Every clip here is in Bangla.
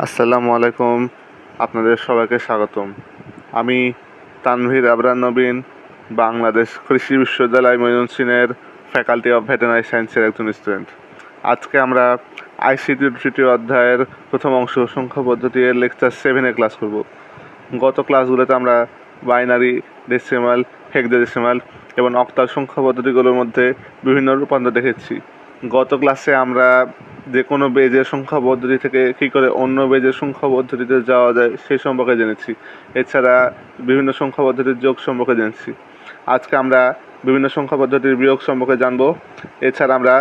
আসসালামু আলাইকুম, আপনাদের সবাইকে স্বাগতম। আমি তানভীর আবরার নবীন, বাংলাদেশ কৃষি বিশ্ববিদ্যালয় ময়মনসিংহের ফ্যাকাল্টি অফ ভেটেরিনারি সায়েন্সের একজন স্টুডেন্ট। আজকে আমরা আইসিটির তৃতীয় অধ্যায়ের প্রথম অংশ সংখ্যা পদ্ধতি এর লেকচার 7-এ ক্লাস করব। গত ক্লাসগুলোতে আমরা বাইনারি, ডেসিমাল, হেক্সাডেসিমাল এবং অক্টাল সংখ্যা পদ্ধতিগুলোর মধ্যে বিভিন্ন রূপান্তর দেখেছি। গত ক্লাসে আমরা যে কোনো বেজের সংখ্যা পদ্ধতি থেকে কী করে অন্য বেজের সংখ্যা পদ্ধতিতে যাওয়া যায় সেই সম্পর্কে জেনেছি। এছাড়া বিভিন্ন সংখ্যা পদ্ধতির যোগ সম্পর্কে জেনেছি। আজকে আমরা বিভিন্ন সংখ্যা পদ্ধতির বিয়োগ সম্পর্কে জানব। এছাড়া আমরা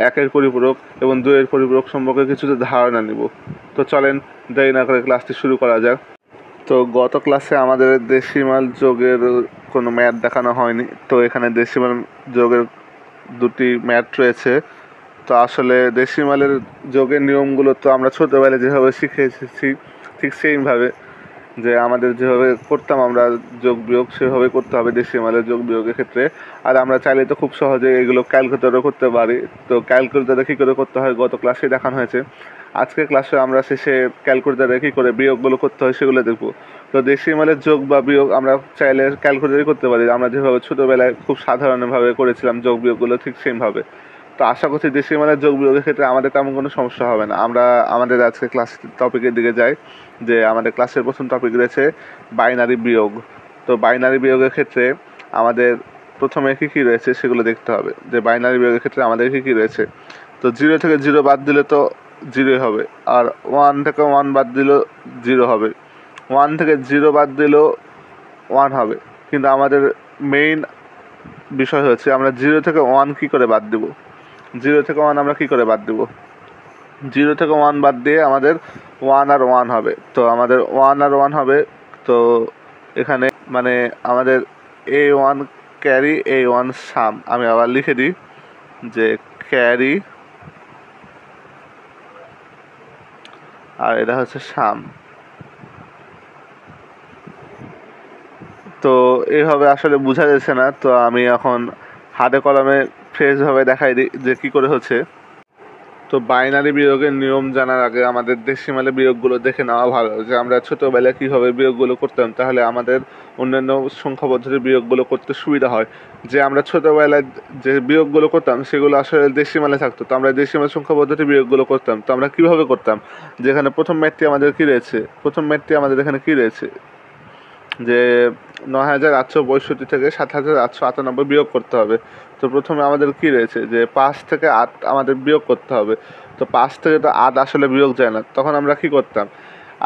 1-এর পরিপূরক এবং 2-এর পরিপূরক সম্পর্কে কিছু ধারণা নেব। তো চলেন দেরি না করে ক্লাসটি শুরু করা যাক। তো গত ক্লাসে আমাদের ডেসিমাল যোগের কোনো ম্যাথ দেখানো হয়নি, তো এখানে ডেসিমাল যোগের দুটি ম্যাথ রয়েছে। তো আসলে ডেসিমালের যোগের নিয়মগুলো তো আমরা ছোটোবেলায় যেভাবে শিখে এসেছি ঠিক সেইভাবে, যে আমাদের যেভাবে করতাম আমরা যোগ বিয়োগ সেভাবে করতে হবে ডেসিমালের যোগ বিয়োগের ক্ষেত্রে। আর আমরা চাইলে তো খুব সহজে এগুলো ক্যালকুলেটরও করতে পারি। তো ক্যালকুলেটরে কী করে করতে হয় গত ক্লাসে দেখানো হয়েছে। আজকের ক্লাসে আমরা শেষে ক্যালকুলেটরে কী করে বিয়োগগুলো করতে হয় সেগুলো দেখব। তো ডেসিমালের যোগ বা বিয়োগ আমরা চাইলে ক্যালকুলেটরই করতে পারি, আমরা যেভাবে ছোটোবেলায় খুব সাধারণভাবে করেছিলাম যোগ বিয়োগগুলো ঠিক সেমভাবে। তো আশা করছি ডেসিমালের যোগ বিয়োগের ক্ষেত্রে আমাদের তেমন কোনো সমস্যা হবে না। আমরা আমাদের আজকে ক্লাস টপিকের দিকে যাই, যে আমাদের ক্লাসের প্রথম টপিক রয়েছে বাইনারি বিয়োগ। তো বাইনারি বিয়োগের ক্ষেত্রে আমাদের প্রথমে কী কী রয়েছে সেগুলো দেখতে হবে, যে বাইনারি বিয়োগের ক্ষেত্রে আমাদের কী কী রয়েছে। তো 0 থেকে 0 বাদ দিলে তো 0 হবে, আর 1 থেকে 1 বাদ দিলেও 0 হবে, 1 থেকে 0 বাদ দিলেও 1 হবে। কিন্তু আমাদের মেইন বিষয় হচ্ছে আমরা 0 থেকে 1 কী করে বাদ দেব। 0 থেকে 1 আমরা কী করে বাদ দেব? 0 থেকে 1 বাদ দিয়ে আমাদের 1 আর 1 হবে। তো আমাদের 1 আর 1 হবে। তো এখানে মানে আমাদের A1 ক্যারি, A1 সাম। আমি আবার লিখে দিই যে ক্যারি আর এটা হচ্ছে সাম। তো এইভাবে আসলে বোঝা যাচ্ছে না, তো আমি এখন হাতে কলমে ফ্রেশভাবে দেখাই দিই যে কী করে হচ্ছে। তো বাইনারি বিয়োগের নিয়ম জানার আগে আমাদের ডেসিমালের বিয়োগগুলো দেখে নেওয়া ভালো, যে আমরা ছোটোবেলায় কীভাবে বিয়োগগুলো করতাম, তাহলে আমাদের অন্যান্য সংখ্যা পদ্ধতির বিয়োগগুলো করতে সুবিধা হয়। যে আমরা ছোটোবেলায় যে বিয়োগগুলো করতাম সেগুলো আসলে ডেসিমালে থাকতো, তো আমরা ডেসিমাল সংখ্যা পদ্ধতির বিয়োগগুলো করতাম। তো আমরা কীভাবে করতাম, যেখানে প্রথম ম্যাথটি আমাদের কী রয়েছে, প্রথম ম্যাথটি আমাদের এখানে কী রয়েছে, যে 9,862 থেকে 7,898 বিয়োগ করতে হবে। তো প্রথমে আমাদের কী রয়েছে, যে 5 থেকে 8 আমাদের বিয়োগ করতে হবে। তো 5 থেকে তো 8 আসলে বিয়োগ যায় না, তখন আমরা কী করতাম,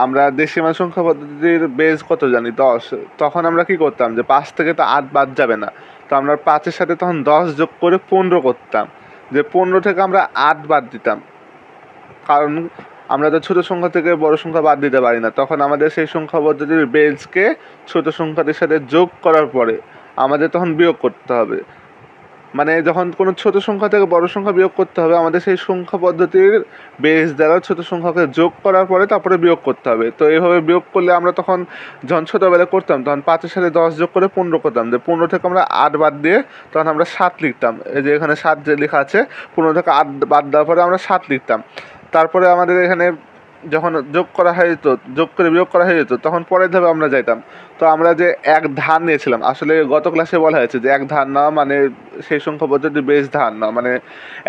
আমরা ডেসিমাল সংখ্যা পদ্ধতির বেজ কত জানি, 10। তখন আমরা কী করতাম, যে 5 থেকে তো 8 বাদ যাবে না, তো আমরা 5-এর সাথে তখন 10 যোগ করে 15 করতাম, যে 15 থেকে আমরা 8 বাদ দিতাম। কারণ আমরা তো ছোটো সংখ্যা থেকে বড় সংখ্যা বাদ দিতে পারি না, তখন আমাদের সেই সংখ্যা পদ্ধতির বেজকে ছোটো সংখ্যাটির সাথে যোগ করার পরে আমাদের তখন বিয়োগ করতে হবে। মানে যখন কোনো ছোটো সংখ্যা থেকে বড় সংখ্যা বিয়োগ করতে হবে, আমাদের সেই সংখ্যা পদ্ধতির বেজ দ্বারা ছোটো সংখ্যাকে যোগ করার পরে তারপরে বিয়োগ করতে হবে। তো এইভাবে বিয়োগ করলে আমরা তখন যখন ছোটোবেলায় করতাম তখন 5-এর সাথে 10 যোগ করে 15 করতাম, যে 15 থেকে আমরা 8 বাদ দিয়ে তখন আমরা 7 লিখতাম। এই যে এখানে 7 যে লেখা আছে, 15 থেকে 8 বাদ দেওয়ার পরে আমরা 7 লিখতাম। তারপরে আমাদের এখানে যখন যোগ করা হয়ে যেত, যোগ করে বিয়োগ করা হয়ে যেত, তখন পরের ধাপে আমরা যাইতাম। তো আমরা যে এক ধার নিয়েছিলাম, আসলে গত ক্লাসে বলা হয়েছে যে এক ধার না মানে সেই সংখ্যা পদ্ধতি বেশ ধার না, মানে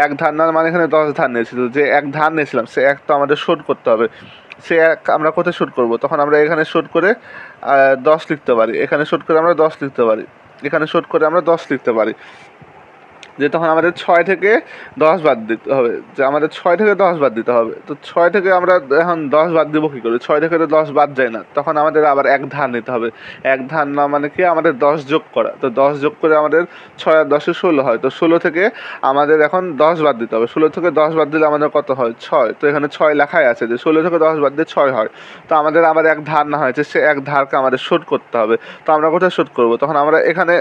এক ধার না মানে এখানে 10 ধার নিয়েছিল, যে এক ধার নিয়েছিলাম সে এক তো আমাদের শোধ করতে হবে। সে এক আমরা কোথায় শোধ করব, তখন আমরা এখানে শোধ করে 10 লিখতে পারি, এখানে শোধ করে আমরা 10 লিখতে পারি, এখানে শোধ করে আমরা 10 লিখতে পারি। যে তখন আমাদের 6 থেকে 10 বাদ দিতে হবে, যে আমাদের 6 থেকে 10 বাদ দিতে হবে। তো 6 থেকে আমরা এখন 10 বাদ দেবো কী করে, 6 থেকে তো 10 বাদ যায় না, তখন আমাদের আবার এক ধার নিতে হবে। এক ধার না মানে কি, আমাদের 10 যোগ করা। তো 10 যোগ করে আমাদের 6 আর 10-এ 16 হয়। তো 16 থেকে আমাদের এখন 10 বাদ দিতে হবে। 16 থেকে 10 বাদ দিলে আমাদের কত হয়, 6। তো এখানে 6 লেখাই আছে, যে 16 থেকে 10 বাদ দিয়ে 6 হয়। তো আমাদের আবার এক ধার না হয়েছে, সে এক ধারকে আমাদের শোধ করতে হবে। তো আমরা কোথায় শোধ করব, তখন আমরা এখানে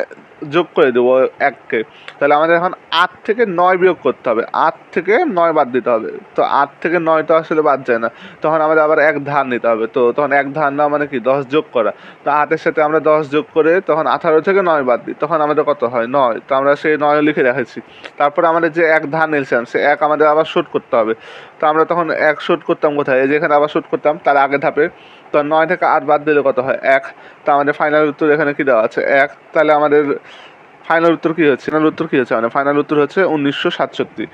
যোগ করে দেবো 1কে, তাহলে আমাদের এখন এখন 8 থেকে 9 বিয়োগ করতে হবে, 8 থেকে 9 বাদ দিতে হবে। তো 8 থেকে 9 তো আসলে বাদ যায় না, তখন আমাদের আবার এক ধার নিতে হবে। তো তখন এক ধার না মানে কি 10 যোগ করা। তো 8-এর সাথে আমরা 10 যোগ করে তখন 18 থেকে 9 বাদ দিই, তখন আমাদের কত হয় 9। তো আমরা সেই 9 লিখে রেখেছি। তারপরে আমাদের যে এক ধার নিয়েছিলাম সে এক আমাদের আবার শোধ করতে হবে। তো আমরা তখন এক শোধ করতাম কোথায়, এই যেখানে আবার শোধ করতাম তার আগে ধাপে। তো 9 থেকে 8 বাদ দিলে কত হয় 1। তো আমাদের ফাইনাল উত্তর এখানে কি দেওয়া আছে 1। তাহলে আমাদের ফাইনাল উত্তর কী হচ্ছে, মানে ফাইনাল উত্তর হচ্ছে 1967।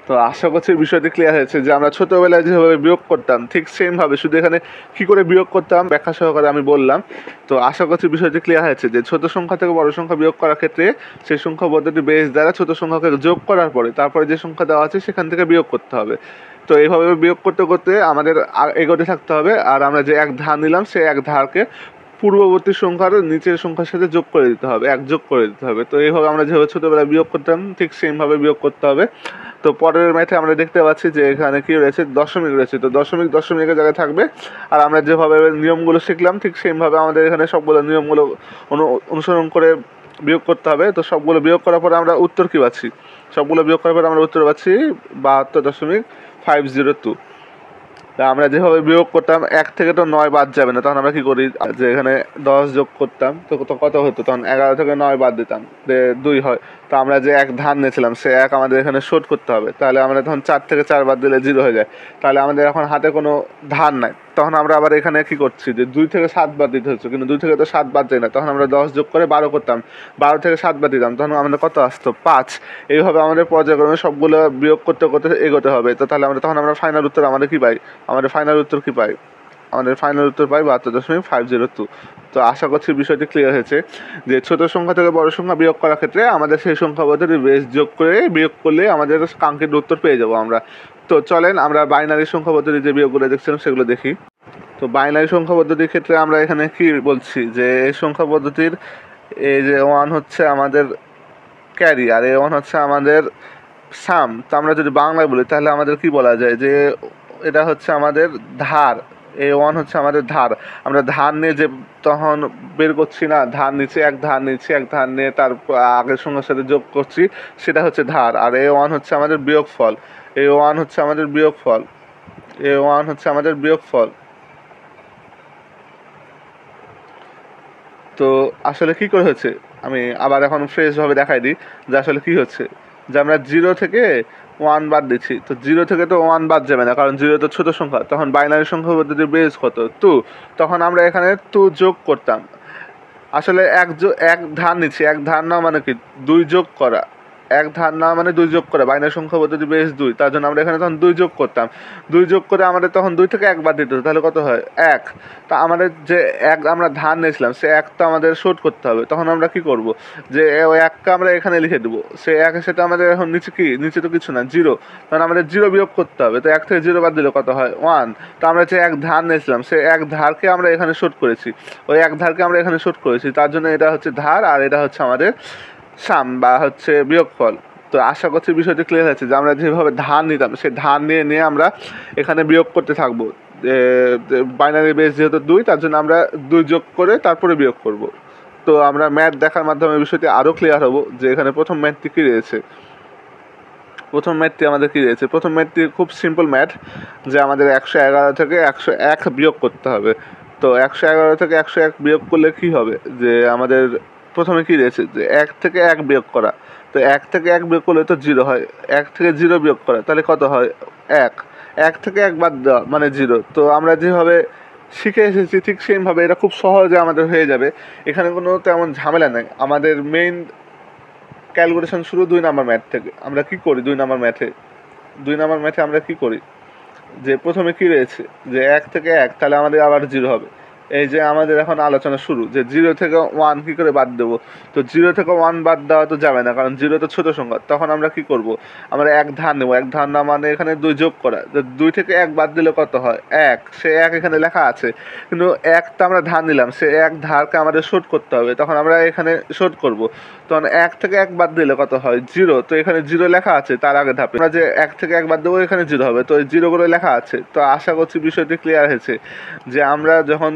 তো আশা করছি বিষয়টি ক্লিয়ার হয়েছে যে আমরা ছোটোবেলায় যেভাবে বিয়োগ করতাম ঠিক সেমভাবে, শুধু এখানে কী করে বিয়োগ করতাম ব্যাখ্যা সহকারে আমি বললাম। তো আশা করছি বিষয়টি ক্লিয়ার হয়েছে যে ছোটো সংখ্যা থেকে বড় সংখ্যা বিয়োগ করার ক্ষেত্রে সেই সংখ্যা পদ্ধতি বেস দ্বারা ছোটো সংখ্যাকে যোগ করার পরে তারপরে যে সংখ্যা দেওয়া আছে সেখান থেকে বিয়োগ করতে হবে। তো এইভাবে বিয়োগ করতে করতে আমাদের এগোতে থাকতে হবে। আর আমরা যে এক ধার নিলাম সেই এক ধারকে পূর্ববর্তী সংখ্যার নিচের সংখ্যার সাথে যোগ করে দিতে হবে, এক যোগ করে দিতে হবে। তো এইভাবে আমরা যেভাবে ছোটোবেলায় বিয়োগ করতাম ঠিক সেমভাবে বিয়োগ করতে হবে। তো পরের ম্যাথে আমরা দেখতে পাচ্ছি যে এখানে কী রয়েছে, দশমিক রয়েছে। তো দশমিকের জায়গায় থাকবে। আর আমরা যেভাবে নিয়মগুলো শিখলাম ঠিক সেমভাবে আমাদের এখানে সবগুলো নিয়মগুলো অনুসরণ করে বিয়োগ করতে হবে। তো সবগুলো বিয়োগ করার পরে আমরা উত্তর কী পাচ্ছি, সবগুলো বিয়োগ করার পরে আমরা উত্তর পাচ্ছি 72.502। তা আমরা যেভাবে বিয়োগ করতাম 1 থেকে তো 9 বাদ যাবে না, তখন আমরা কী করি যে এখানে 10 যোগ করতাম। তো কত হতো, তখন 11 থেকে 9 বাদ দিতাম, 2 হয়। তো আমরা যে এক ধার নিয়েছিলাম সে এক আমাদের এখানে শোধ করতে হবে। তাহলে আমরা তখন 4 থেকে 4 বাদ দিলে 0 হয়ে যায়। তাহলে আমাদের এখন হাতে কোনো ধার নাই, তখন আমরা আবার এখানে কী করছি যে 2 থেকে 7 বাদ দিতে হচ্ছে, কিন্তু 2 থেকে তো 7 বাদ যায় না। তখন আমরা 10 যোগ করে 12 করতাম, 12 থেকে 7 বাদ দিতাম, তখন আমাদের কত আসতো 5। এইভাবে আমাদের পর্যায়ক্রমে সবগুলো বিয়োগ করতে করতে এগোতে হবে। তো তাহলে আমরা ফাইনাল উত্তর আমাদের কী পাই, আমাদের ফাইনাল উত্তর 72.502। তো আশা করছি বিষয়টি ক্লিয়ার হয়েছে যে ছোট সংখ্যা থেকে বড় সংখ্যা বিয়োগ করার ক্ষেত্রে আমাদের সেই সংখ্যা পদ্ধতি বেস যোগ করে বিয়োগ করলে আমাদের কাঙ্ক্ষিত উত্তর পেয়ে যাবো আমরা। তো চলেন আমরা বাইনারি সংখ্যা পদ্ধতি যে বিয়োগগুলো দেখছিলাম সেগুলো দেখি। তো বাইনারি সংখ্যা পদ্ধতির ক্ষেত্রে আমরা এখানে কি বলছি যে এই সংখ্যা পদ্ধতির এই যে 1 হচ্ছে আমাদের ক্যারি আর এই 1 হচ্ছে আমাদের সাম। তো আমরা যদি বাংলায় বলি তাহলে আমাদের কি বলা যায় যে এটা হচ্ছে আমাদের ধার, A1 হচ্ছে আমাদের ধার। আমরা ধার নিয়ে যে তখন বের করছি না, ধার নিচে এক ধার নিয়ে তার আগের সংখ্যার সাথে যোগ করছি, সেটা হচ্ছে ধার। আর A1 হচ্ছে আমাদের বিয়োগফল, A1 হচ্ছে আমাদের বিয়োগফল। তো আসলে কি করে হচ্ছে আমি আবার এখন ফ্রেশভাবে দেখাই দিই যে আসলে কি হচ্ছে, যে আমরা 0 থেকে 1 বাদ দিচ্ছি। তো 0 থেকে তো 1 বাদ যাবে না, কারণ 0 তো ছোটো সংখ্যা। তখন বাইনারি সংখ্যা পদ্ধতির বেস কত 2, তখন আমরা এখানে 2 যোগ করতাম। আসলে এক ধার নিচ্ছি, এক ধার না মানে কি 2 যোগ করা, এক ধার না মানে 2 যোগ করা। বাইনারি সংখ্যা পদ্ধতি বেস 2, তার জন্য আমরা এখানে তখন 2 যোগ করতাম। 2 যোগ করে আমাদের তখন 2 থেকে 1 বাদ দিতে হতো, তাহলে কত হয় 1। তা আমাদের যে এক আমরা ধার নিয়েছিলাম সে একটা আমাদের শোধ করতে হবে। তখন আমরা কি করব যে ওই 1কে আমরা এখানে লিখে দেবো। সে 1-এর সাথে আমাদের এখন নিচে তো কিছু না, 0। তখন আমাদের 0 বিয়োগ করতে হবে। তো 1 থেকে 0 বাদ দিলে কত হয় 1। তো আমরা যে এক ধার নিয়েছিলাম সে এক ধারকে আমরা এখানে শোধ করেছি, ওই এক ধারকে আমরা এখানে শোধ করেছি, তার জন্য এটা হচ্ছে ধার আর এটা হচ্ছে আমাদের সাম বা হচ্ছে বিয়োগফল। তো আশা করছি বিষয়টি ক্লিয়ার হয়েছে যে আমরা যেভাবে ধার নিতাম সেই ধার নিয়ে আমরা এখানে বিয়োগ করতে থাকবো। বাইনারি বেস যেহেতু 2, তার জন্য আমরা 2 যোগ করে তারপরে বিয়োগ করব। তো আমরা ম্যাথ দেখার মাধ্যমে বিষয়টি আরও ক্লিয়ার হবো যে এখানে প্রথম ম্যাথটি কী রয়েছে। প্রথম ম্যাথটি খুব সিম্পল ম্যাথ, যে আমাদের 111 থেকে 101 বিয়োগ করতে হবে। তো 111 থেকে 101 বিয়োগ করলে কী হবে, যে আমাদের প্রথমে কী রয়েছে যে 1 থেকে 1 বিয়োগ করা। তো 1 থেকে 1 বিয়োগ করলে তো 0 হয়, 1 থেকে 0 বিয়োগ করা, তাহলে কত হয় 1। 1 থেকে 1 বাদ দেওয়া মানে 0। তো আমরা যেভাবে শিখে এসেছি ঠিক সেমভাবে এটা খুব সহজে আমাদের হয়ে যাবে। এখানে কোনো তেমন ঝামেলা নেই। আমাদের মেইন ক্যালকুলেশন শুরু 2 নাম্বার ম্যাথ থেকে। আমরা কি করি 2 নাম্বার ম্যাথে আমরা কি করি যে প্রথমে কি রয়েছে যে 1 থেকে 1, তাহলে আমাদের আবার 0 হবে। এই যে আমাদের এখন আলোচনা শুরু যে 0 থেকে 1 কী করে বাদ দেবো। তো 0 থেকে 1 বাদ দেওয়া তো যাবে না, কারণ 0 তো ছোটো সংখ্যা। তখন আমরা কি করব, আমরা এক ধার নেব, এক ধার না মানে এখানে 2 যোগ করা। তো 2 থেকে 1 বাদ দিলে কত হয় 1। সে 1 এখানে লেখা আছে, কিন্তু 1টা আমরা ধার নিলাম, সে 1 ধারকে আমাদের শোধ করতে হবে। তখন আমরা এখানে শোধ করব। তখন 1 থেকে 1 বাদ দিলে কত হয় 0। তো এখানে 0 লেখা আছে, তার আগে ধাপে আমরা যে 1 থেকে 1 বাদ দেবো এখানে 0 হবে। তো এই 0 করে লেখা আছে। তো আশা করছি বিষয়টি ক্লিয়ার হয়েছে যে আমরা যখন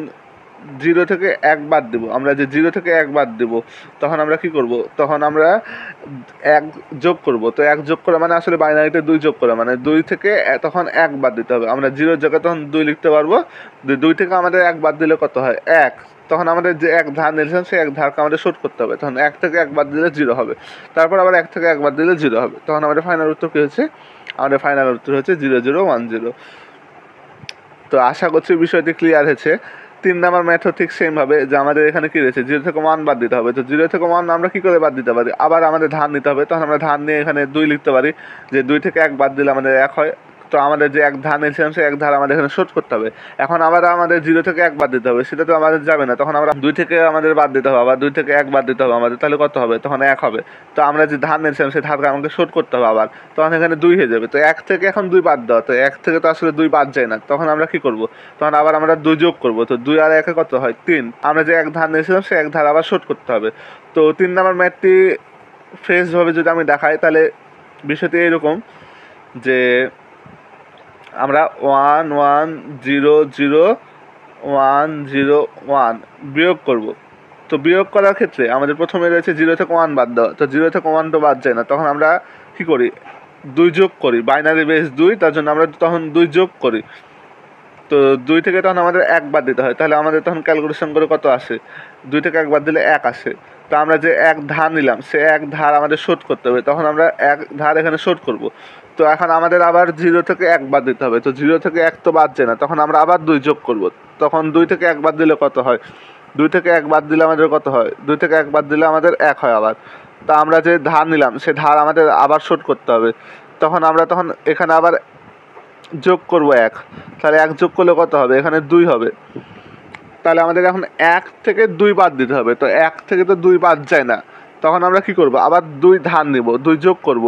জিরো থেকে এক বাদ দেবো, আমরা যে জিরো থেকে এক বাদ দেবো তখন আমরা কি করব, তখন আমরা এক যোগ করব। তো এক যোগ করা মানে আসলে বাইনারিতে দুই যোগ করা, মানে দুই থেকে তখন এক বাদ দিতে হবে। আমরা জিরোর জায়গায় তখন দুই লিখতে পারবো। দুই থেকে আমাদের এক বাদ দিলে কত হয়, এক। তখন আমাদের যে এক ধার নিয়েছিলাম সেই এক ধারকে আমাদের শোধ করতে হবে। তখন এক থেকে এক বাদ দিলে জিরো হবে, তারপর আবার এক থেকে এক বাদ দিলে জিরো হবে। তখন আমাদের ফাইনাল উত্তর কী হচ্ছে, আমাদের ফাইনাল উত্তর হচ্ছে 0010। তো আশা করছি বিষয়টি ক্লিয়ার হয়েছে। 3 নাম্বার ম্যাথও ঠিক সেমভাবে, যে আমাদের এখানে কী রয়েছে, 0 থেকে 1 বাদ দিতে হবে। তো 0 থেকে 1 আমরা কী করে বাদ দিতে পারি, আবার আমাদের ধার নিতে হবে। তখন আমরা ধার নিয়ে এখানে 2 লিখতে পারি, যে 2 থেকে 1 বাদ দিলে আমাদের 1 হয়। তো আমাদের যে এক ধার নিয়েছিলাম সেই এক ধার আমাদের এখানে শোধ করতে হবে। এখন আবার আমাদের 0 থেকে 1 বাদ দিতে হবে, সেটা তো আমাদের যাবে না। তখন আমরা 2 থেকে আমাদের বাদ দিতে হবে, আবার 2 থেকে 1 বাদ দিতে হবে আমাদের, তাহলে কত হবে, তখন 1 হবে। তো আমরা যে ধার নিয়েছিলাম সেই ধারকে আমাকে শোধ করতে হবে আবার, তখন এখানে 2 হয়ে যাবে। তো 1 থেকে এখন 2 বাদ দেওয়া, তো 1 থেকে তো আসলে 2 বাদ যায় না। তখন আমরা কি করব, তখন আবার আমরা 2 যোগ করব। তো 2 আর 1 কত হয়, 3। আমরা যে এক ধার নিয়েছিলাম সেই এক ধার আবার শোধ করতে হবে। তো 3 নাম্বার ম্যাথটি ফ্রেশভাবে যদি আমি দেখাই তাহলে বিষয়টি এরকম, যে আমরা 1 1 0 0 1 0 1 বিয়োগ করব। তো বিয়োগ করার ক্ষেত্রে আমাদের প্রথমে রয়েছে 0 থেকে 1 বাদ দেওয়া। তো 0 থেকে 1 তো বাদ যায় না, তখন আমরা কী করি, 2 যোগ করি। বাইনারি বেস 2, তার জন্য আমরা তখন 2 যোগ করি। তো 2 থেকে তখন আমাদের 1 বাদ দিতে হয়, তাহলে আমাদের তখন ক্যালকুলেশন করে কত আসে, 2 থেকে 1 বাদ দিলে 1 আসে। তো আমরা যে এক ধার নিলাম সে এক ধার আমাদের শোধ করতে হবে, তখন আমরা এক ধার এখানে শোধ করব। তো এখন আমাদের আবার 0 থেকে 1 বাদ দিতে হবে। তো 0 থেকে 1 তো বাদ যায় না, তখন আমরা আবার 2 যোগ করব। তখন 2 থেকে 1 বাদ দিলে কত হয়, 2 থেকে 1 বাদ দিলে আমাদের কত হয়, 2 থেকে 1 বাদ দিলে আমাদের 1 হয় আবার। তা আমরা যে ধার নিলাম সে ধার আমাদের আবার শোধ করতে হবে। তখন আমরা তখন এখানে আবার যোগ করব 1, তাহলে 1 যোগ করলে কত হবে, এখানে 2 হবে। তাহলে আমাদের এখন 1 থেকে 2 বাদ দিতে হবে। তো 1 থেকে তো 2 বাদ যায় না, তখন আমরা কি করব, আবার 2 ধার নিব, 2 যোগ করব।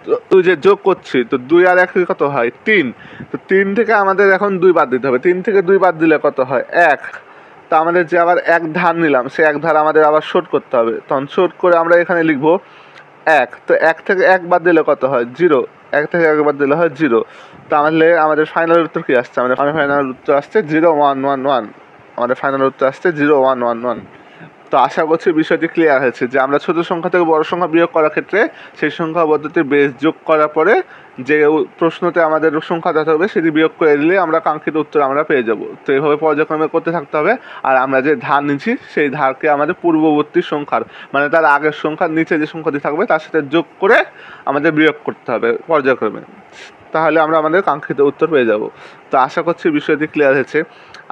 তো 2 যে যোগ করছি, তো 2 আর 1 কত হয়, 3। তো 3 থেকে আমাদের এখন 2 বাদ দিতে হবে। 3 থেকে 2 বাদ দিলে কত হয়, 1। তো আমাদের যে আবার এক ধার নিলাম সে এক ধার আমাদের আবার শোধ করতে হবে। তখন শোধ করে আমরা এখানে লিখব 1। তো 1 থেকে 1 বাদ দিলে কত হয়, 0। 1 থেকে 1 বাদ দিলে হয় 0। তাহলে আমাদের ফাইনাল উত্তর কী আসছে, আমাদের ফাইনাল উত্তর আসছে 0111। আমাদের ফাইনাল উত্তর আসছে 0111। তো আশা করছি বিষয়টি ক্লিয়ার হয়েছে, যে আমরা ছোট সংখ্যা থেকে বড় সংখ্যা বিয়োগ করার ক্ষেত্রে সেই সংখ্যা পদ্ধতির বেস যোগ করার পরে যে প্রশ্নতে আমাদের সংখ্যাটা থাকবে সেটি বিয়োগ করে দিলে আমরা কাঙ্ক্ষিত উত্তর আমরা পেয়ে যাব। তো এইভাবে পর্যায়ক্রমে করতে থাকতে হবে। আর আমরা যে ধার নিচ্ছি সেই ধারকে আমাদের পূর্ববর্তী সংখ্যার, মানে তার আগের সংখ্যার নিচে যে সংখ্যাটি থাকবে তার সাথে যোগ করে আমাদের বিয়োগ করতে হবে পর্যায়ক্রমে, তাহলে আমরা আমাদের কাঙ্ক্ষিত উত্তর পেয়ে যাব। তো আশা করছি বিষয়টি ক্লিয়ার হয়েছে।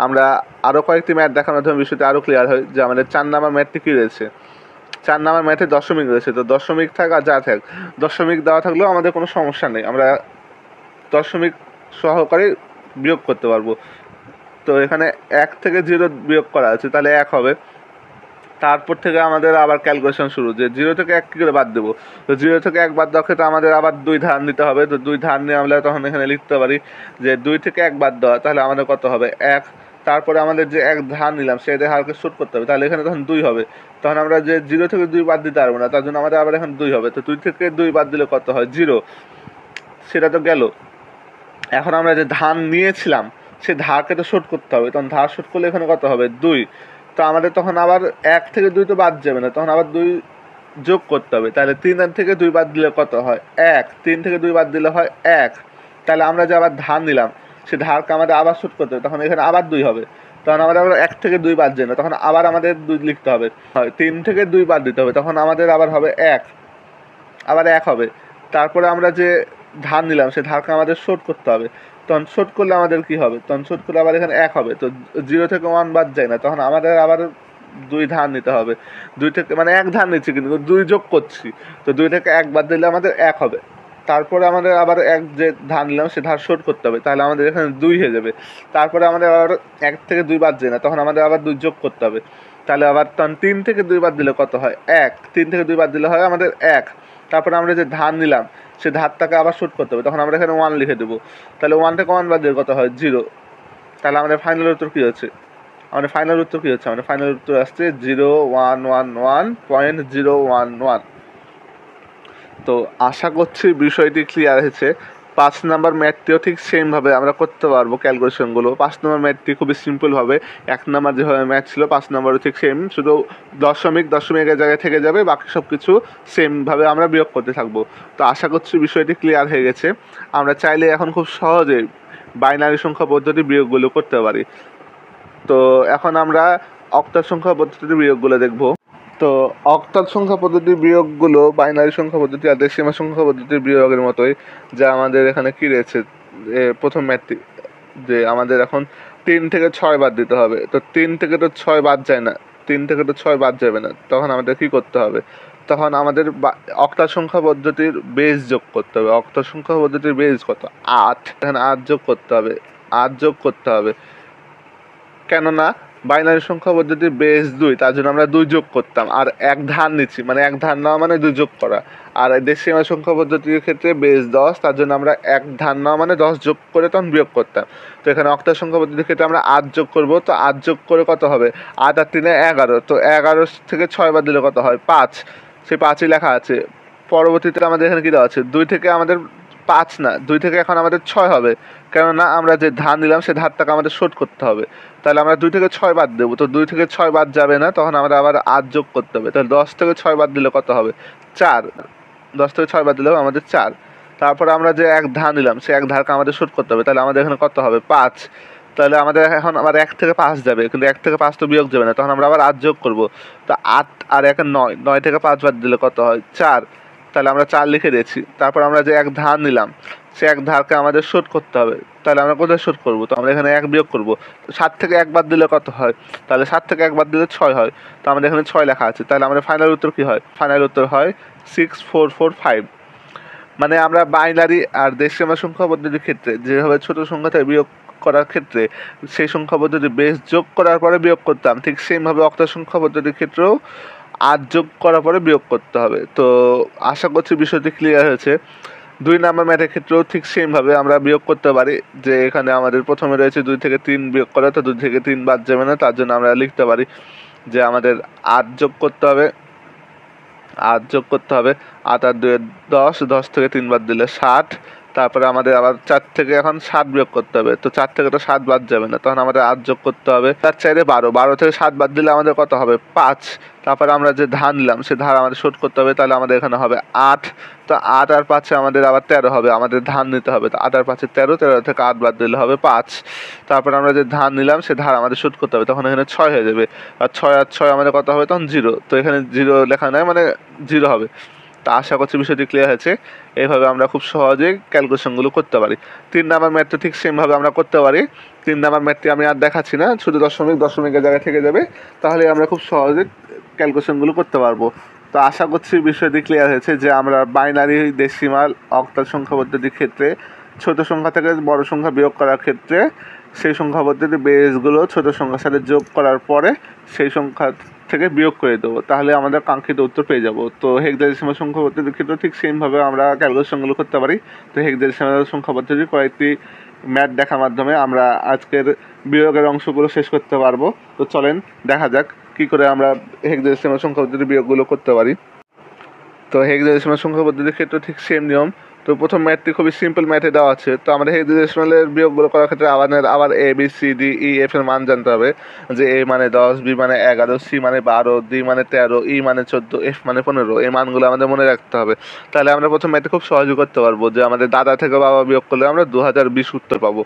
আমরা আরও কয়েকটি ম্যাথ দেখার মাধ্যমে বিষয়টি আরও ক্লিয়ার হয়, যে আমাদের 4 নাম্বার ম্যাথটি কী রয়েছে। 4 নাম্বার ম্যাথে দশমিক রয়েছে। তো দশমিক থাক আর যা থাক, দশমিক দেওয়া থাকলেও আমাদের কোনো সমস্যা নেই, আমরা দশমিক সহকারে বিয়োগ করতে পারবো। তো এখানে 1 থেকে 0 বিয়োগ করা আছে, তাহলে 1 হবে। তারপর থেকে আমাদের আবার ক্যালকুলেশন শুরু, যে 0 থেকে 1 কী করে বাদ দেবো। তো 0 থেকে 1 বাদ দেওয়ার ক্ষেত্রে আমাদের আবার 2 ধার নিতে হবে। তো 2 ধার নিয়ে আমরা তখন এখানে লিখতে পারি যে 2 থেকে 1 বাদ দেওয়া, তাহলে আমাদের কত হবে, 1। তারপরে আমাদের যে এক ধার নিলাম সেই ধারকে শোধ করতে হবে, তাহলে এখানে তখন 2 হবে। তখন আমরা যে 0 থেকে 2 বাদ দিতে পারবো না, তার জন্য আমাদের আবার এখন 2 হবে। তো 2 থেকে 2 বাদ দিলে কত হয়, 0। সেটা তো গেল। এখন আমরা যে ধার নিয়েছিলাম সে ধারকে তো শোধ করতে হবে, তখন ধার শোধ করলে এখানে কত হবে, 2। তো আমাদের তখন আবার 1 থেকে 2 তো বাদ যাবে না, তখন আবার 2 যোগ করতে হবে। তাহলে 3 থেকে 2 বাদ দিলে কত হয়, 1। 3 থেকে 2 বাদ দিলে হয় 1। তাহলে আমরা যে আবার ধার নিলাম সে ধারকে আমাদের আবার শোধ করতে হবে, তখন এখানে আবার 2 হবে। তখন আমাদের আবার 1 থেকে 2 বাদ যায় না, তখন আবার আমাদের 2 লিখতে হবে। 3 থেকে 2 বাদ দিতে হবে, তখন আমাদের আবার হবে 1, আবার 1 হবে। তারপরে আমরা যে ধার নিলাম সে ধারকে আমাদের শোধ করতে হবে, তখন শোধ করলে আমাদের কী হবে, তখন শোধ করলে আবার এখানে 1 হবে। তো 0 থেকে 1 বাদ যায় না, তখন আমাদের আবার 2 ধার নিতে হবে। 2 থেকে মানে 1 ধার নিচ্ছি কিন্তু 2 যোগ করছি। তো 2 থেকে 1 বাদ দিলে আমাদের 1 হবে। তারপরে আমাদের আবার 1 যে ধার নিলাম সে ধার শোধ করতে হবে, তাহলে আমাদের এখানে 2 হয়ে যাবে। তারপরে আমাদের আবার 1 থেকে 2 বাদ যায় না, তখন আমাদের আবার 2 যোগ করতে হবে। তাহলে আবার তখন 3 থেকে 2 বাদ দিলে কত হয়, 1। 3 থেকে 2 বাদ দিলে হয় আমাদের 1। তারপরে আমরা যে ধার নিলাম সে ধারটাকে আবার শোধ করতে হবে, তখন আমরা এখানে 1 লিখে দেবো। তাহলে 1 থেকে 1 বাদ দিলে কত হয়, 0। তাহলে আমাদের ফাইনাল উত্তর কী হচ্ছে, আমাদের ফাইনাল উত্তর আসছে 0111.011। তো আশা করছি বিষয়টি ক্লিয়ার হয়েছে। 5 নাম্বার ম্যাথটিও ঠিক সেমভাবে আমরা করতে পারবো ক্যালকুলেশনগুলো। 5 নম্বর ম্যাথটি খুবই সিম্পলভাবে 1 নাম্বার যেভাবে ম্যাথ ছিল 5 নাম্বারও ঠিক সেম, শুধু দশমিকের জায়গায় থেকে যাবে, বাকি সব কিছু সেমভাবে আমরা বিয়োগ করতে থাকবো। তো আশা করছি বিষয়টি ক্লিয়ার হয়ে গেছে। আমরা চাইলে এখন খুব সহজে বাইনারি সংখ্যা পদ্ধতি বিয়োগগুলো করতে পারি। তো এখন আমরা অক্টাল সংখ্যা পদ্ধতির বিয়োগগুলো দেখব। তো অক্টাল সংখ্যা পদ্ধতির বিয়োগগুলো বাইনারি সংখ্যা পদ্ধতি আর ডেসিমাল সংখ্যা পদ্ধতির বিয়োগের মতোই, যা আমাদের এখানে কী রয়েছে, প্রথম ম্যাথটি যে আমাদের এখন 3 থেকে 6 বাদ দিতে হবে। তো 3 থেকে তো 6 বাদ যায় না, 3 থেকে তো 6 বাদ যাবে না, তখন আমাদের কী করতে হবে, তখন আমাদের অক্টাল সংখ্যা পদ্ধতির বেস যোগ করতে হবে। অক্টাল সংখ্যা পদ্ধতির বেস কত? 8। এখানে 8 যোগ করতে হবে, 8 যোগ করতে হবে, কেননা বাইনারি সংখ্যা পদ্ধতির বেস 2, তার জন্য আমরা 2 যোগ করতাম, আর 1 ধার নিচ্ছি, মানে 1 ধার নেওয়া মানে 2 যোগ করা। আর ডেসিমাল সংখ্যা পদ্ধতির ক্ষেত্রে বেস 10, তার জন্য আমরা 1 ধার নেওয়া মানে 10 যোগ করে তখন বিয়োগ করতাম। তো এখানে অক্টাল সংখ্যা পদ্ধতির ক্ষেত্রে আমরা 8 যোগ করব। তো 8 যোগ করে কত হবে? 8 আর 3 11। তো 11 থেকে 6 বাদ দিলে কত হয়? 5। সেই 5ই লেখা আছে। পরবর্তীতে আমাদের এখানে কী দেওয়া আছে? 2 থেকে আমাদের 5 না, 2 থেকে এখন আমাদের 6 হবে, কেননা আমরা যে ধার নিলাম সে ধারটাকে আমাদের শোধ করতে হবে। তাহলে আমরা 2 থেকে 6 বাদ দেবো। তো 2 থেকে 6 বাদ যাবে না, তখন আমরা আবার 8 যোগ করতে হবে। তাহলে 10 থেকে 6 বাদ দিলে কত হবে? 4। 10 থেকে 6 বাদ দিলে আমাদের 4। তারপরে আমরা যে 1 ধার নিলাম সে 1 ধারকে আমাদের শোধ করতে হবে। তাহলে আমাদের এখানে কত হবে? 5। তাহলে আমাদের এখন আবার 1 থেকে 5 যাবে, কিন্তু 1 থেকে 5 তো বিয়োগ যাবে না, তখন আমরা আবার 8 যোগ করবো। তো 8 আর 1 9, 9 থেকে 5 বাদ দিলে কত হয়? 4। তাহলে আমরা 4 লিখে দিয়েছি। তারপর আমরা যে 1 ধার নিলাম সে 1 ধারকে আমাদের শোধ করতে হবে। তাহলে আমরা কোথায় শোধ করবো? তো আমরা এখানে 1 বিয়োগ করবো। 7 থেকে 1 বাদ দিলে কত হয়? তাহলে 7 থেকে 1 বাদ দিলে 6 হয়। তো আমাদের এখানে 6 লেখা আছে। তাহলে আমাদের ফাইনাল উত্তর কী হয়? ফাইনাল উত্তর হয় 6445। মানে আমরা বাইনারি আর ডেসিমাল সংখ্যা পদ্ধতির ক্ষেত্রে যেভাবে ছোটো সংখ্যা থেকে বিয়োগ করার ক্ষেত্রে সেই সংখ্যা পদ্ধতি বেস যোগ করার পরে বিয়োগ করতাম, ঠিক সেমভাবে অক্টাল সংখ্যা পদ্ধতির ক্ষেত্রেও 8 যোগ করার পরে বিয়োগ করতে হবে। তো আশা করছি বিষয়টি ক্লিয়ার হয়েছে। 2 নাম্বার ম্যাথের ক্ষেত্রেও ঠিক সেমভাবে আমরা বিয়োগ করতে পারি, যে এখানে আমাদের প্রথমে রয়েছে 2 থেকে 3 বিয়োগ করা, তো 2 থেকে 3 বাদ যাবে না, তার জন্য আমরা লিখতে পারি যে আমাদের 8 যোগ করতে হবে, 8 যোগ করতে হবে। 8 আর 2 10, 10 থেকে 3 বাদ দিলে 60। তারপরে আমাদের আবার 4 থেকে এখন 7 বিয়োগ করতে হবে। তো 4 থেকে তো 7 বাদ যাবে না, তখন আমাদের 8 যোগ করতে হবে। 4 4 12, 12 থেকে 7 বাদ দিলে আমাদের কত হবে? 5। তারপরে আমরা যে ধার নিলাম সে ধার আমাদের শোধ করতে হবে, তাহলে আমাদের এখানে হবে 8। তো 8 আর 5 আমাদের আবার 13 হবে, আমাদের ধার নিতে হবে। তো 8 আর 5 13, 13 থেকে 8 বাদ দিলে হবে 5। তারপরে আমরা যে ধার নিলাম সে ধার আমাদের শোধ করতে হবে, তখন এখানে 6 হয়ে যাবে। আর 6 আর 6 আমাদের কত হবে? তখন 0। তো এখানে 0 লেখা নাই, মানে 0 হবে। তা আশা করছি বিষয়টি ক্লিয়ার হয়েছে। এইভাবে আমরা খুব সহজেই ক্যালকুলেশনগুলো করতে পারি। 3 নাম্বার ম্যাথটা ঠিক সেমভাবে আমরা করতে পারি। 3 নাম্বার ম্যাথটি আমি আর দেখাচ্ছি না, শুধু দশমিকের জায়গায় থেকে যাবে, তাহলে আমরা খুব সহজে ক্যালকুলেশনগুলো করতে পারবো। তো আশা করছি বিষয়টি ক্লিয়ার হয়েছে যে আমরা বাইনারি, ডেসিমাল, অক্টাল সংখ্যা পদ্ধতির ক্ষেত্রে ছোট সংখ্যা থেকে বড় সংখ্যা বিয়োগ করার ক্ষেত্রে সেই সংখ্যা পদ্ধতির বেসগুলো ছোট সংখ্যার সাথে যোগ করার পরে সেই সংখ্যা থেকে বিয়োগ করে দেবো, তাহলে আমাদের কাঙ্ক্ষিত উত্তর পেয়ে যাব। তো হেক্সাডেসিমাল সংখ্যা পদ্ধতির ক্ষেত্রে ঠিক সেমভাবে আমরা ক্যালকুলেশনগুলো করতে পারি। তো হেক্সাডেসিমাল সংখ্যা পদ্ধতির কয়েকটি ম্যাথ দেখার মাধ্যমে আমরা আজকের বিয়োগের অংশগুলো শেষ করতে পারবো। তো চলেন দেখা যাক কী করে আমরা হেক্সাডেসিমাল সংখ্যা পদ্ধতির বিয়োগগুলো করতে পারি। তো হেক্সাডেসিমাল সংখ্যা পদ্ধতির ক্ষেত্রে ঠিক সেম নিয়ম। তো প্রথম ম্যাথটি খুবই সিম্পল ম্যাথে দেওয়া আছে। তো আমাদের হেক্সাডেসিমালের বিয়োগগুলো করার ক্ষেত্রে আবার A B C D E F এর মান জানতে হবে, যে এ মানে 10, বি মানে 11, সি মানে 12, ডি মানে 13, ই মানে 14, এফ মানে 15। এই মানগুলো আমাদের মনে রাখতে হবে। তাহলে আমরা প্রথম ম্যাথে খুব সহজে করতে পারবো, যে আমাদের দাদা থেকে বাবা বিয়োগ করলে আমরা 2020 উত্তর পাবো।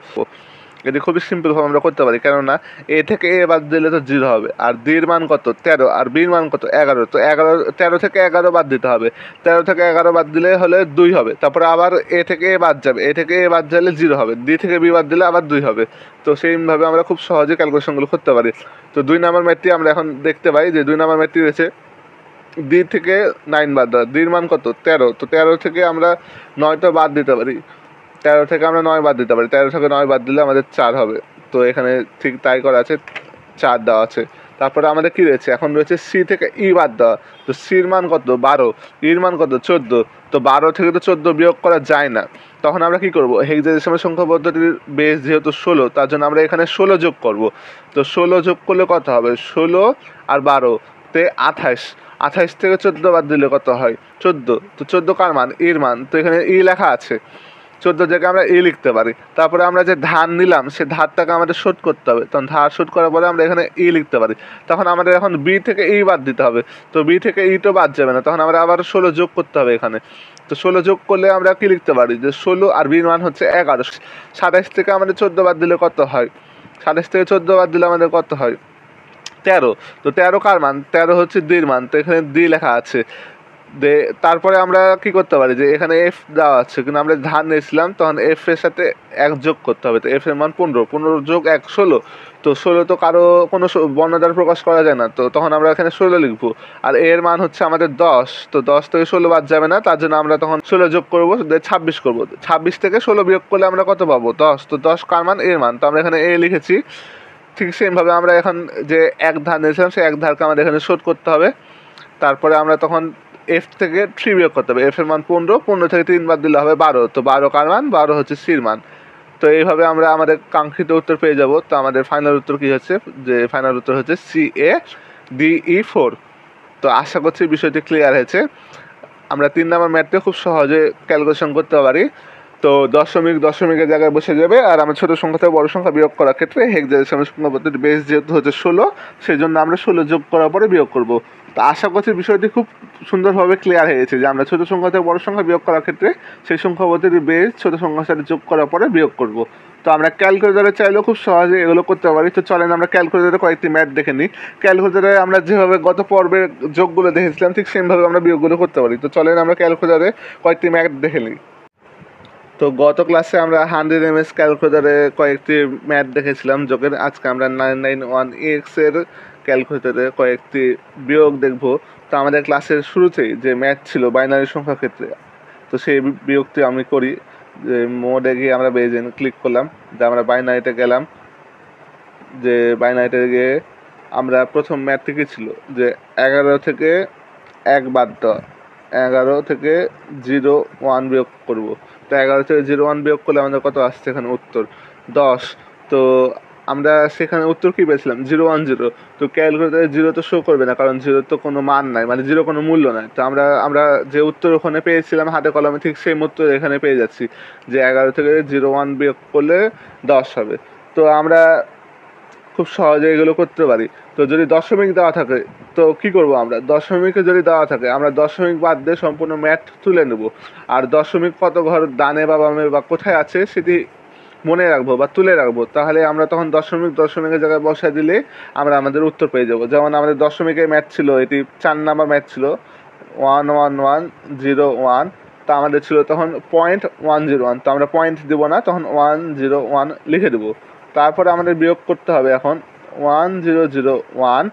এটি খুবই সিম্পলভাবে আমরা করতে পারি, কেননা এ থেকে এ বাদ দিলে তো 0 হবে, আর ডির মান কত? 13, আর বির মান কত? 11। তো 13 থেকে 11 বাদ দিতে হবে। 13 থেকে 11 বাদ দিলে হলে 2 হবে। তারপরে আবার এ থেকে এ বাদ যাবে, এ থেকে এ বাদ গেলে 0 হবে। ডি থেকে বি বাদ দিলে আবার 2 হবে। তো সেইভাবে আমরা খুব সহজে ক্যালকুলেশনগুলো করতে পারি। তো 2 নাম্বার ম্যাথটি আমরা এখন দেখতে পাই, যে 2 নাম্বার ম্যাথটি রয়েছে ডি থেকে 9 বাদ দেওয়া। ডির মান কত? 13। তো 13 থেকে আমরা 9টা বাদ দিতে পারি। 13 থেকে আমরা 9 বাদ দিতে পারি। 13 থেকে 9 বাদ দিলে আমাদের 4 হবে। তো এখানে ঠিক তাই করা আছে, 4 দেওয়া আছে। তারপরে আমাদের কী রয়েছে? এখন রয়েছে সি থেকে ই বাদ দেওয়া। তো সির মান কত? 12, ইর মান কত? 14। তো 12 থেকে তো 14 বিয়োগ করা যায় না, তখন আমরা কী করবো? হেক্সাডেসিমাল সংখ্যা পদ্ধতির বেস যেহেতু 16, তার জন্য আমরা এখানে 16 যোগ করব। তো 16 যোগ করলে কত হবে? 16 আর 12 তে 28। 28 থেকে 14 বাদ দিলে কত হয়? 14। তো 14 কার মান? ইর মান। তো এখানে ই লেখা আছে। 14 জায়গায় আমরা এ লিখতে পারি। তারপরে আমরা যে ধার নিলাম সে ধারটাকে আমাদের শোধ করতে হবে, তখন ধার শোধ করার পরে আমরা এখানে ই লিখতে পারি। তখন আমাদের এখন বি থেকে ই বাদ দিতে হবে, তো বি থেকে ই তো বাদ যাবে না, তখন আমরা আবার 16 যোগ করতে হবে এখানে। তো 16 যোগ করলে আমরা কি লিখতে পারি যে 16 আর বির মান হচ্ছে 11। 27 থেকে আমাদের 14 বাদ দিলে কত হয়? 27 থেকে 14 বাদ দিলে আমাদের কত হয়? 13। তো 13 কার মান? 13 হচ্ছে ডির মান, তো এখানে ডি লেখা আছে। তারপরে আমরা কি করতে পারি যে এখানে এফ দেওয়া আছে, কিন্তু আমরা ধার নিয়েছিলাম, তখন এফ এর সাথে 1 যোগ করতে হবে। তো এফ এর মান 15, 15 যোগ 1 16। তো 16 তো কারো কোনো বর্ণ দ্বারা প্রকাশ করা যায় না, তো তখন আমরা এখানে 16 লিখবো। আর এর মান হচ্ছে আমাদের 10, তো 10 থেকে 16 বাদ যাবে না, তার জন্য আমরা তখন 16 যোগ করবো, 26 করবো। 26 থেকে 16 বিয়োগ করলে আমরা কত পাবো? 10। তো 10 কার মান? এর মান, তো আমরা এখানে এ লিখেছি। ঠিক সেমভাবে আমরা এখন যে এক ধার নিয়েছিলাম সেই এক ধারকে আমাদের এখানে শোধ করতে হবে। তারপরে আমরা তখন এফ থেকে 3 বিয়োগ করতে হবে। এফ এর মান 15, 15 থেকে 3 বাদ দিলে হবে 12। তো 12 কার মান? 12 হচ্ছে সির মান। তো এইভাবে আমরা আমাদের কাঙ্ক্ষিত উত্তর পেয়ে যাব। তো আমাদের ফাইনাল উত্তর কি হচ্ছে? যে ফাইনাল উত্তর হচ্ছে CA-DE4। তো আশা করছি বিষয়টি ক্লিয়ার হয়েছে। আমরা 3 নম্বর ম্যাথটা খুব সহজে ক্যালকুলেশন করতে পারি। তো দশমিকের জায়গায় বসে যাবে, আর আমরা ছোটো সংখ্যা থেকে বড় সংখ্যা বিয়োগ করার ক্ষেত্রে হেক্সাডেসিমাল সংখ্যা পদ্ধতি বেস যেহেতু হচ্ছে 16, সেই জন্য আমরা 16 যোগ করার পরে বিয়োগ করব। তো আশা করছি বিষয়টি খুব সুন্দরভাবে ক্লিয়ার হয়ে গেছে যে আমরা ছোটো সংখ্যা থেকে বড় সংখ্যা বিয়োগ করার ক্ষেত্রে সেই সংখ্যা পদ্ধতি বেস ছোটো সংখ্যার সাথে যোগ করার পরে বিয়োগ করব। তো আমরা ক্যালকুলেটারে চাইলেও খুব সহজে এগুলো করতে পারি। তো চলেন আমরা ক্যালকুলেটারে কয়েকটি ম্যাথ দেখে নিই। ক্যালকুলেটারে আমরা যেভাবে গত পর্বের যোগগুলো দেখেছিলাম ঠিক সেমভাবে আমরা বিয়োগগুলো করতে পারি। তো চলেন আমরা ক্যালকুলেটারে কয়েকটি ম্যাথ দেখে নিই। তো গত ক্লাসে আমরা 100 ms ক্যালকুলেটারে কয়েকটি ম্যাথ দেখেছিলাম যোগের। আজকে আমরা 991EX এর ক্যালকুলেটারে কয়েকটি বিয়োগ দেখব। তো আমাদের ক্লাসের শুরুতেই যে ম্যাথ ছিল বাইনারি সংখ্যার ক্ষেত্রে, তো সেই বিয়োগটি আমি করি। যে মোডে গিয়ে আমরা বেজেন ক্লিক করলাম, যে আমরা বাইনারিতে গেলাম। যে বাইনারিতে গিয়ে আমরা প্রথম ম্যাথটি কী ছিল যে 11 থেকে 1 বাদ দেওয়া, 11 থেকে 0 1 বিয়োগ করব। তো 11 থেকে 0 1 বিয়োগ করলে আমাদের কত আসছে এখানে উত্তর? 10। তো আমরা সেখানে উত্তর কী পেয়েছিলাম? 0 1 0। তো ক্যালকুলেটারে 0 তো শো করবে না, কারণ 0 তো কোনো মান নাই, মানে 0 কোনো মূল্য নাই। তো আমরা যে উত্তর ওখানে পেয়েছিলাম হাতে কলমে ঠিক সেই উত্তর এখানে পেয়ে যাচ্ছি, যে 11 থেকে 0 1 বিয়োগ করলে 10 হবে। তো আমরা খুব সহজে এগুলো করতে পারি। তো যদি দশমিক দেওয়া থাকে তো কি করব আমরা? দশমিকে যদি দেওয়া থাকে আমরা দশমিক বাদ দিয়ে সম্পূর্ণ ম্যাথ তুলে নেব, আর দশমিক কত ঘর ডানে বা বামে বা কোথায় আছে সেটি মনে রাখবো বা তুলে রাখবো। তাহলে আমরা তখন দশমিকের জায়গায় বসায় দিলে আমরা আমাদের উত্তর পেয়ে যাব। যেমন আমাদের দশমিকের ম্যাথ ছিল, এটি 4 নাম্বার ম্যাথ ছিল 11101। তা আমাদের ছিল তখন 0.101। তো আমরা পয়েন্ট দেবো না, তখন 101 লিখে দেবো। তারপরে আমাদের বিয়োগ করতে হবে এখন 1001,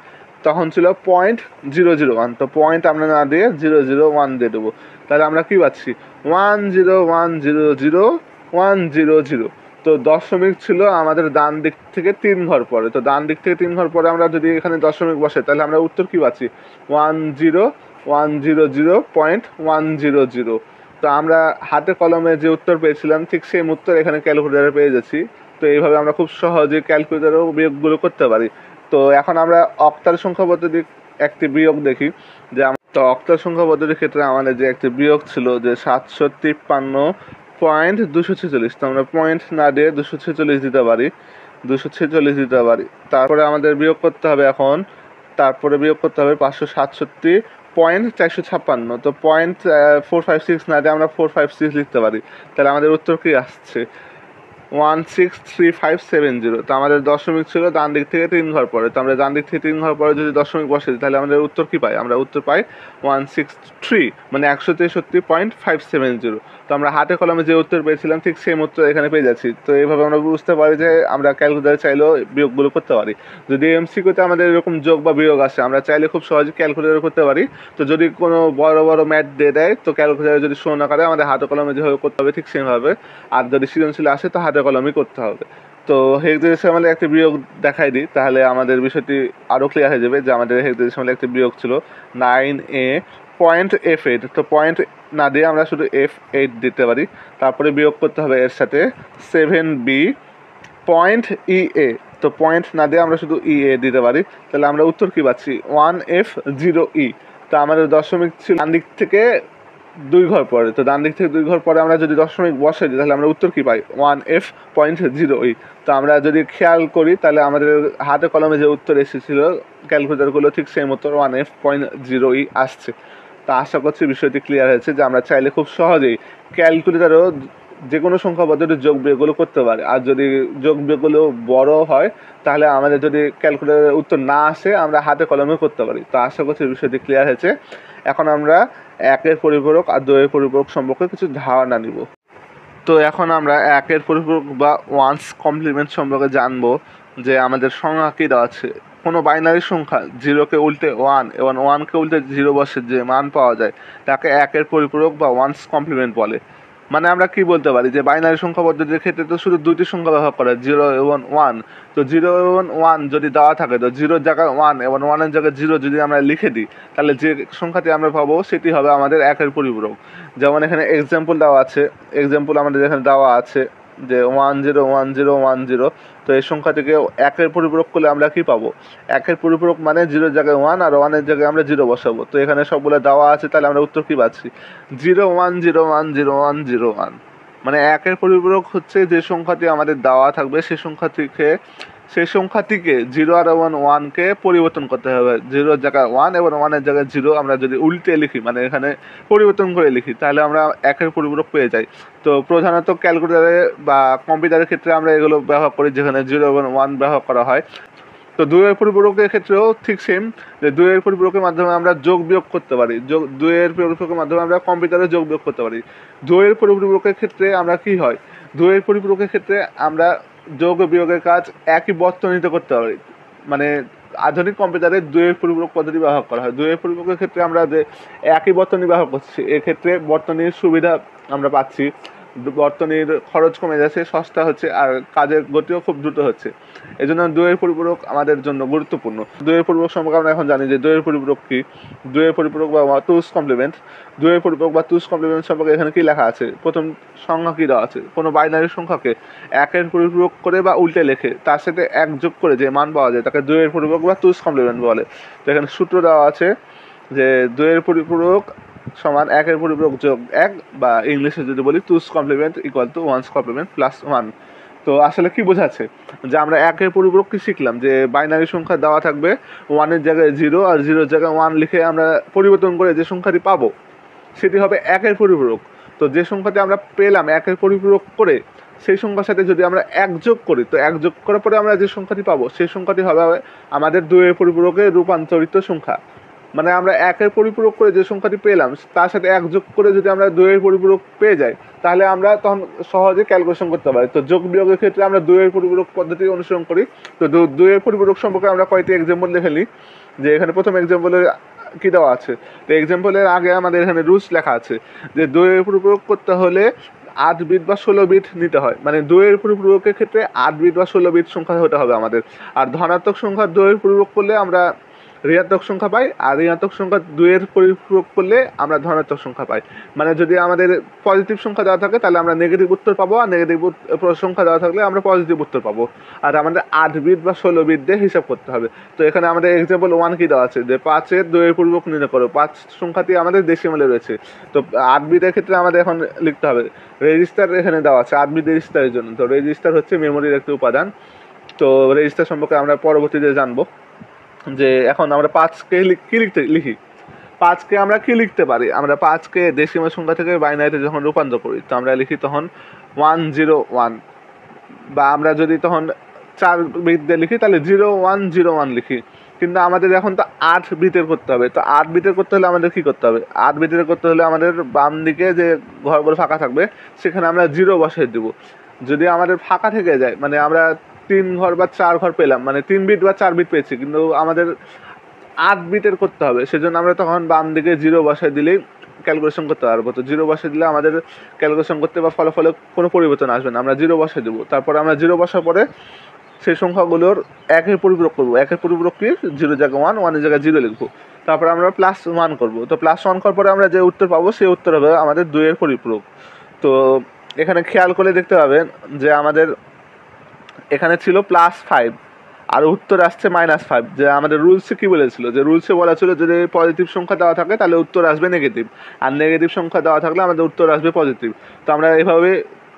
তখন ছিল 0.001। তো পয়েন্ট আমরা না দিয়ে 001 দিয়ে দেবো। তাহলে আমরা কী পাচ্ছি? 10100100। তো দশমিক ছিল আমাদের ডান দিক থেকে 3 ঘর পরে। তো ডান দিক থেকে 3 ঘর পরে আমরা যদি এখানে দশমিক বসে তাহলে আমরা উত্তর কী পাচ্ছি? 10100.100। তো আমরা হাতে কলমে যে উত্তর পেয়েছিলাম ঠিক সেই উত্তর এখানে ক্যালকুলেটারে পেয়ে যাচ্ছি। তো এইভাবে আমরা খুব সহজে ক্যালকুলেটারেও বিয়োগগুলো করতে পারি। তো এখন আমরা অক্টাল সংখ্যা পদ্ধতির একটি বিয়োগ দেখি। যে তো অক্টাল সংখ্যা পদ্ধতির ক্ষেত্রে আমাদের যে একটি বিয়োগ ছিল যে 753.246। তো আমরা পয়েন্ট না দিয়ে 246 দিতে পারি, 246 দিতে পারি। তারপরে আমাদের বিয়োগ করতে হবে এখন, তারপরে বিয়োগ করতে হবে 567.456। তো 456 না দিয়ে আমরা 456 লিখতে পারি। তাহলে আমাদের উত্তর কি আসছে? 163570। তো আমাদের দশমিক ছিল ডান দিক থেকে 3 ঘর পরে। তো আমরা ডান দিক থেকে 3 ঘর পরে যদি দশমিক বসে দিই তাহলে আমাদের উত্তর কী পাই? আমরা উত্তর পাই 163, মানে 163.570। তো আমরা হাতে কলমে যে উত্তর পেয়েছিলাম ঠিক সেই উত্তর এখানে পেয়ে যাচ্ছি। তো এইভাবে আমরা বুঝতে পারি যে আমরা ক্যালকুলেটারে চাইলেও বিয়োগগুলো করতে পারি। যদি এমসিকিউতে আমাদের এরকম যোগ বা বিয়োগ আসে আমরা চাইলে খুব সহজে ক্যালকুলেটারে করতে পারি। তো যদি কোনো বড় বড় ম্যাথ দিয়ে দেয় তো ক্যালকুলেটারে যদি শো না করে আমাদের হাতে কলমে যেভাবে করতে হবে ঠিক সেভাবে, আর যদি সৃজনশীল আসে তো হাতে কলমই করতে হবে। তো হেক্সাডেসিমালে একটি বিয়োগ দেখাই দিই, তাহলে আমাদের বিষয়টি আরও ক্লিয়ার হয়ে যাবে যে আমাদের হেক্সাডেসিমালে একটি বিয়োগ ছিল 9A.F8। তো পয়েন্ট না দিয়ে আমরা শুধু F8 দিতে পারি। তারপরে বিয়োগ করতে হবে এর সাথে 7B.EA। তো পয়েন্ট না দিয়ে আমরা শুধু EA দিতে পারি। তাহলে আমরা উত্তর কী পাচ্ছি? 1F0E। তো আমাদের দশমিক ছিল ডান দিক থেকে 2 ঘর পরে। তো ডান দিক থেকে 2 ঘর পরে আমরা যদি দশমিক বসাই দিই তাহলে আমরা উত্তর কী পাই? 1F.08। তো আমরা যদি খেয়াল করি তাহলে আমাদের হাতে কলমে যে উত্তর এসেছিলো ক্যালকুলেটারগুলো ঠিক সেই মতো 1F.08 আসছে। তা আশা করছি বিষয়টি ক্লিয়ার হয়েছে যে আমরা চাইলে খুব সহজেই ক্যালকুলেটারও যে কোনো সংখ্যা পদ্ধতি যোগ বিয়োগগুলো করতে পারে। আর যদি যোগ বিয়োগগুলো বড় হয় তাহলে আমাদের যদি ক্যালকুলেটারের উত্তর না আসে আমরা হাতে কলমে করতে পারি। তো আশা করছি বিষয়টি ক্লিয়ার হয়েছে। এখন আমরা 1-এর পরিপূরক আর 2-এর পরিপূরক সম্পর্কে কিছু ধারণা নিব। তো এখন আমরা 1-এর পরিপূরক বা ওয়ান্স কমপ্লিমেন্ট সম্পর্কে জানবো যে আমাদের সংখ্যা কী দেওয়া আছে। কোনো বাইনারি সংখ্যা 0কে উল্টে 1 এবং 1কে উল্টে 0 বসে যে মান পাওয়া যায় তাকে 1-এর পরিপূরক বা ওয়ান্স কমপ্লিমেন্ট বলে। মানে আমরা কি বলতে পারি যে বাইনারি সংখ্যা পদ্ধতির ক্ষেত্রে তো শুধু দুইটি সংখ্যা ব্যবহার করে 0 এবং 1। তো 0 এবং 1 যদি দেওয়া থাকে তো 0-র জায়গায় 1 এবং 1-এর জায়গায় 0 যদি আমরা লিখে দিই তাহলে যে সংখ্যাটি আমরা পাবো সেটি হবে আমাদের 1-এর পরিপূরক। যেমন এখানে এক্সাম্পল দেওয়া আছে, এক্সাম্পল আমাদের এখানে দেওয়া আছে যে 101010। তো এই সংখ্যাটিকে 1-এর পরিপূরক করলে আমরা কি পাবো? 1-এর পরিপূরক মানে 0-র জায়গায় 1 আর 1-এর জায়গায় আমরা 0 বসাবো। তো এখানে সবগুলো দেওয়া আছে তাহলে আমরা উত্তর কী পাচ্ছি? 01010101। মানে 1-এর পরিপূরক হচ্ছে যে সংখ্যাটি আমাদের দেওয়া থাকবে সেই সংখ্যাটিকে 0 আর 1কে পরিবর্তন করতে হবে। 0-র জায়গায় 1 এবং 1-এর জায়গায় 0 আমরা যদি উল্টে লিখি মানে এখানে পরিবর্তন করে লিখি তাহলে আমরা 1-এর পরিপূরক পেয়ে যাই। তো প্রধানত ক্যালকুলেটারে বা কম্পিউটারের ক্ষেত্রে আমরা এগুলো ব্যবহার করি যেখানে 0 এবং 1 ব্যবহার করা হয়। তো 2-এর পরিপূরকের ক্ষেত্রেও ঠিক সেম, যে 2-এর পরিপূরকের মাধ্যমে আমরা যোগ বিয়োগ করতে পারি। 2-এর পরিপূরকের মাধ্যমে আমরা কম্পিউটারে যোগ বিয়োগ করতে পারি। 2-এর পরিপূরকের ক্ষেত্রে আমরা কি হয়? 2-এর পরিপূরকের ক্ষেত্রে আমরা যোগ ও বিয়োগের কাজ একই বর্তনীতে করতে পারি। মানে আধুনিক কম্পিউটারে 2-এর পরিপূরক পদ্ধতি ব্যবহার করা হয়। 2-এর পরিপূরকের ক্ষেত্রে আমরা যে একই বর্তনী ব্যবহার করছি এক্ষেত্রে বর্তনীর সুবিধা আমরা পাচ্ছি, বর্তনীর খরচ কমে যাচ্ছে, সস্তা হচ্ছে আর কাজের গতিও খুব দ্রুত হচ্ছে। এই জন্য 2-এর পরিপূরক আমাদের জন্য গুরুত্বপূর্ণ। 2-এর পরিপূরক সম্পর্কে আমরা এখন জানি যে 2-এর পরিপূরক কি। 2-এর পরিপূরক বা টুস কমপ্লিমেন্ট। 2-এর পরিপূরক বা টুস কমপ্লিমেন্ট সম্পর্কে এখানে কি লেখা আছে? প্রথম সংখ্যা কী দেওয়া আছে? কোনো বাইনারি সংখ্যাকে 1-এর পরিপূরক করে বা উল্টে লেখে তার সাথে 1 যোগ করে যে মান পাওয়া যায় তাকে 2-এর পরিপূরক বা টুস কমপ্লিমেন্ট বলে। তো এখানে সূত্র দেওয়া আছে যে 2-এর পরিপূরক সমান 1-এর পরিপূরক যোগ 1, বা ইংলিশে যদি বলি two's complement equal to one's complement plus 1। তো আসলে কি বোঝাচ্ছে যে আমরা 1-এর পরিপূরক কি শিখলাম যে বাইনারি সংখ্যা দেওয়া থাকবে 1-এর জায়গায় 0 আর 0-র জায়গায় 1 লিখে আমরা পরিবর্তন করে যে সংখ্যাটি পাবো সেটি হবে 1-এর পরিপূরক। তো যে সংখ্যাটি আমরা পেলাম 1-এর পরিপূরক করে সেই সংখ্যার সাথে যদি আমরা 1 যোগ করি তো 1 যোগ করার পরে আমরা যে সংখ্যাটি পাবো সেই সংখ্যাটি হবে আমাদের 2-এর পরিপূরকে রূপান্তরিত সংখ্যা। মানে আমরা 1-এর পরিপূরক করে যে সংখ্যাটি পেলাম তার সাথে 1 যোগ করে যদি আমরা 2-এর পরিপূরক পেয়ে যাই তাহলে আমরা তখন সহজে ক্যালকুলেশন করতে পারি। তো যোগ বিয়োগের ক্ষেত্রে আমরা 2-এর পরিপূরক পদ্ধতি অনুসরণ করি। তো 2-এর পরিপূরক সম্পর্কে আমরা কয়েকটি এক্সাম্পল দেখে নিই। যে এখানে প্রথম এক্সাম্পলের কী দেওয়া আছে? তো এক্সাম্পলের আগে আমাদের এখানে রুলস লেখা আছে যে 2-এর পরিপূরক করতে হলে 8 বিট বা 16 বিট নিতে হয়। মানে 2-এর পরিপূরকের ক্ষেত্রে 8 বিট বা 16 বিট সংখ্যা হতে হবে আমাদের। আর ধনাত্মক সংখ্যা 2-এর পরিপূরক করলে আমরা ঋণাত্মক সংখ্যা পাই, আর ঋণাত্মক সংখ্যা 2-এর পরিপূরক করলে আমরা ধনাত্মক সংখ্যা পাই। মানে যদি আমাদের পজিটিভ সংখ্যা দেওয়া থাকে তাহলে আমরা নেগেটিভ উত্তর পাবো, আর নেগেটিভ সংখ্যা দেওয়া থাকলে আমরা পজিটিভ উত্তর পাবো। আর আমাদের 8 বিট বা 16 বিট দিয়ে হিসাব করতে হবে। তো এখানে আমাদের এক্সাম্পল 1 কি দেওয়া আছে যে 5-এর 2-এর পরিপূরক নির্ণয় করো। 5 সংখ্যাটি আমাদের ডেসিমালে রয়েছে। তো 8 বিটের ক্ষেত্রে আমাদের এখন লিখতে হবে রেজিস্টার। এখানে দেওয়া আছে 8 বিট রেজিস্টারের জন্য। তো রেজিস্টার হচ্ছে মেমোরির একটি উপাদান। তো রেজিস্টার সম্পর্কে আমরা পরবর্তীতে জানবো। যে এখন আমরা 5কে লিখি 5কে আমরা কি লিখতে পারি? আমরা 5কে ডেসিমাল সংখ্যা থেকে বাইনারিতে যখন রূপান্তর করি তো আমরা লিখি তখন 101, বা আমরা যদি তখন 4 বিট দিয়ে লিখি তাহলে 0101 লিখি। কিন্তু আমাদের এখন তো 8 বিটের করতে হবে। তো 8 বিটের করতে হলে আমাদের কী করতে হবে? 8 বিটের করতে হলে আমাদের বাম দিকে যে ঘরগুলো ফাঁকা থাকবে সেখানে আমরা 0 বসাই দেবো। যদি আমাদের ফাঁকা থেকে যায় মানে আমরা 3 ঘর বা 4 ঘর পেলাম, মানে 3 বিট বা 4 বিট পেয়েছি, কিন্তু আমাদের 8 বিটের করতে হবে, সেজন্য আমরা তখন বাম দিকে 0 বসাই দিলেই ক্যালকুলেশন করতে পারবো। তো 0 বসাই দিলে আমাদের ক্যালকুলেশন করতে বা ফলাফলে কোনো পরিবর্তন আসবে না। আমরা 0 বসাই দেবো। তারপরে আমরা 0 বসার পরে সেই সংখ্যাগুলোর 1-এর পরিপূরক করবো। 1-এর পরিপূরক কি? 0-এর জায়গায় 1, 1-এর জায়গায় 0 লিখবো। তারপরে আমরা +1 করবো। তো +1 করার পরে আমরা যে উত্তর পাবো সেই উত্তর হবে আমাদের 2-এর পরিপূরক। তো এখানে খেয়াল করে দেখতে পাবেন যে আমাদের এখানে ছিল +5 আর উত্তর আসছে -5। যে আমাদের রুলসে কি বলেছিল, যে রুলসে বলা ছিল যদি পজিটিভ সংখ্যা দেওয়া থাকে তাহলে উত্তর আসবে নেগেটিভ, আর নেগেটিভ সংখ্যা দেওয়া থাকলে আমাদের উত্তর আসবে পজিটিভ। তো আমরা এভাবে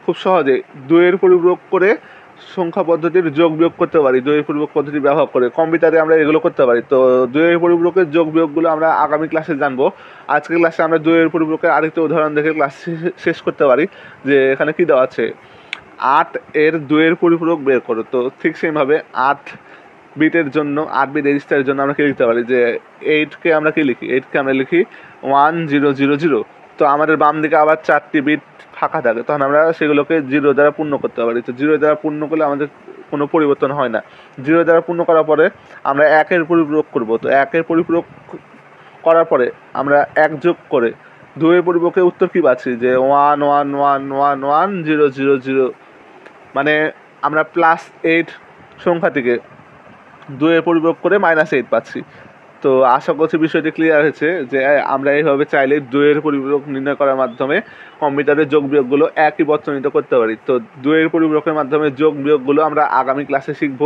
খুব সহজে 2-এর পরিপূরক করে সংখ্যা পদ্ধতির যোগ বিয়োগ করতে পারি, 2-এর পরিপূরক পদ্ধতি ব্যবহার করে কম্পিউটারে আমরা এগুলো করতে পারি। তো 2-এর পরিপূরকের যোগ বিয়োগগুলো আমরা আগামী ক্লাসে জানবো। আজকের ক্লাসে আমরা 2-এর পরিপূরকের আরেকটা উদাহরণ দেখে ক্লাস শেষ করতে পারি। যে এখানে কি দেওয়া আছে, 8 এর 2-এর পরিপূরক বের করো। তো ঠিক সেইভাবে 8 বিটের জন্য, 8 বিট রেজিস্টারের জন্য আমরা কি লিখতে পারি, যে 8কে আমরা কি লিখি, 8কে আমরা লিখি 1000। তো আমাদের বাম দিকে আবার 4টি বিট ফাঁকা থাকে, তখন আমরা সেগুলোকে 0 দ্বারা পূর্ণ করতে পারি। তো 0 দ্বারা পূর্ণ করলে আমাদের কোনো পরিবর্তন হয় না। 0 দ্বারা পূর্ণ করার পরে আমরা 1-এর পরিপূরক করব। তো 1-এর পরিপূরক করার পরে আমরা 1 যোগ করে 2-এর পরিপূরকের উত্তর কি পাচ্ছি, যে 111111000। মানে আমরা +8 সংখ্যাটিকে 2-এর পরিপূরক করে -8 পাচ্ছি। তো আশা করছি বিষয়টি ক্লিয়ার হয়েছে, যে আমরা এইভাবে চাইলে 2-এর পরিপূরক নির্ণয় করার মাধ্যমে কম্পিউটারের যোগ বিয়োগগুলো একই বর্তনীতে করতে পারি। তো 2-এর পরিপূরকের মাধ্যমে যোগ বিয়োগগুলো আমরা আগামী ক্লাসে শিখব।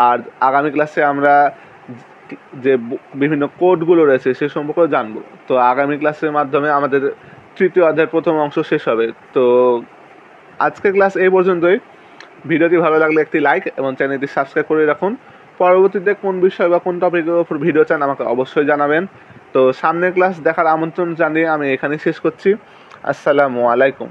আর আগামী ক্লাসে আমরা যে বিভিন্ন কোডগুলো রয়েছে সে সম্পর্কেও জানবো। তো আগামী ক্লাসের মাধ্যমে আমাদের তৃতীয় অধ্যায়ের প্রথম অংশ শেষ হবে। তো আজকের ক্লাস এই পর্যন্তই। ভিডিওটি ভালো লাগলে একটি লাইক এবং চ্যানেলটি সাবস্ক্রাইব করে রাখুন। পরবর্তীতে কোন বিষয় বা কোন টপিকের উপর ভিডিও চান আমাকে অবশ্যই জানাবেন। তো সামনের ক্লাস দেখার আমন্ত্রণ জানিয়ে আমি এখানেই শেষ করছি। আসসালামু আলাইকুম।